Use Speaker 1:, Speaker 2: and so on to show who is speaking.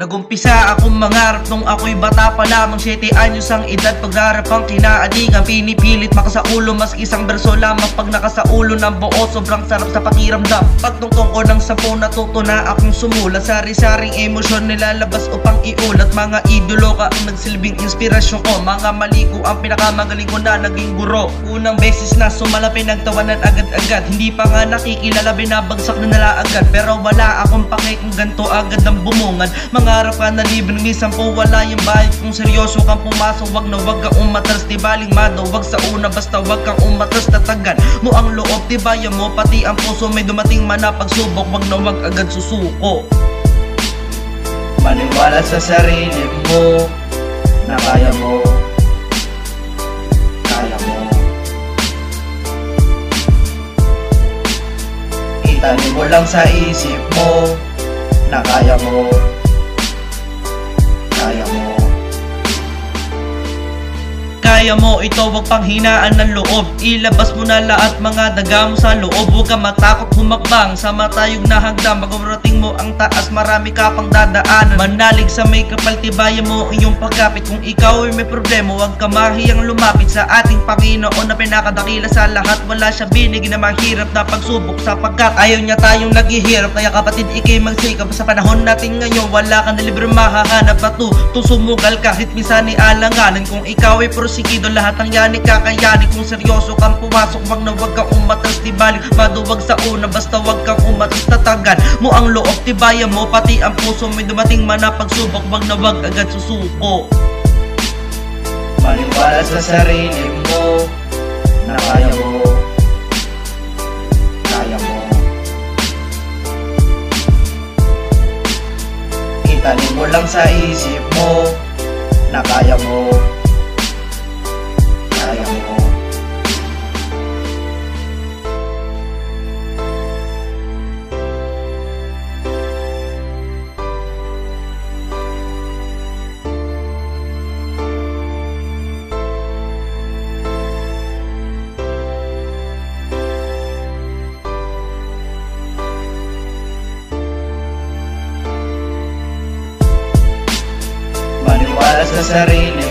Speaker 1: Nagumpisa akong mangarap nung ako'y bata pa lamang 7 anyos ang edad. Pagrarap ang kinaadikan, pinipilit makasaulo, maski isang berso lamang. Pag nakasaulo ng buo, sobrang sarap sa pakiramdam. Pagtungtong ko ng 10, natuto na akong sumulat. Sari-saring emosyon nilalabas upang iulat. Mga idolo ka ang nagsilbing inspirasyon ko. Mga mali ko ang pinakamagaling ko na naging guro. Unang beses na sumala, pinagtawanan agad-agad. Hindi pa nga nakikilala, binabagsak na nila agad. Pero wala akong pake kung ganto agad ang bumungad. Mangarap ka na libre ng 10, wala yung bayad. Kung seryoso kang pumasok, wag na wag kang umatras. Di baling madawag sa una, basta wag kang umatras. Tatagan mo ang loob, tibayan mo pati ang puso. May dumating man na pagsubok, wag na wag agad susuko. Maniwala sa sarili mo na kaya mo. Kaya mo. Itanim mo lang sa isip mo na kaya mo. Kaya mo. Kaya mo ito, wag pang hinaan ng loob. Ilabas mo na lahat mga daga mo sa loob. Huwag ka matakot humakbang sa matayog na hagdan. Magmarating mo ang taas, marami ka pang dadaanan. Manalig sa may kapal, tibayan mo iyong pagkapit. Kung ikaw ay may problema, huwag ka mahiyang lumapit sa ating Panginoon na pinakadakila sa lahat. Wala siya binigyan na mahirap na pagsubok, sapagkat ayaw niya tayong naghihirap. Kaya kapatid, ikay magsikap sa panahon natin ngayon. Wala kang na libre mahahanap na sumugal kahit minsan ni alanganin. Kung ikaw ay prosigido, lahat ng yan ikakayanin. Kung seryoso kang pumasok, wag na wag kang umatras. Di balik maduwag sa una, basta wag kang umatras. Tatagan mo ang loob, tibayan mo pati ang puso. May dumating man na pagsubok, wag na wag agad susuko. Maniwala sa sarili mo na kaya mo. Kaya mo. Itanim mo lang sa isip mo na kaya mo. Kaya mo. Maniwala sa sarili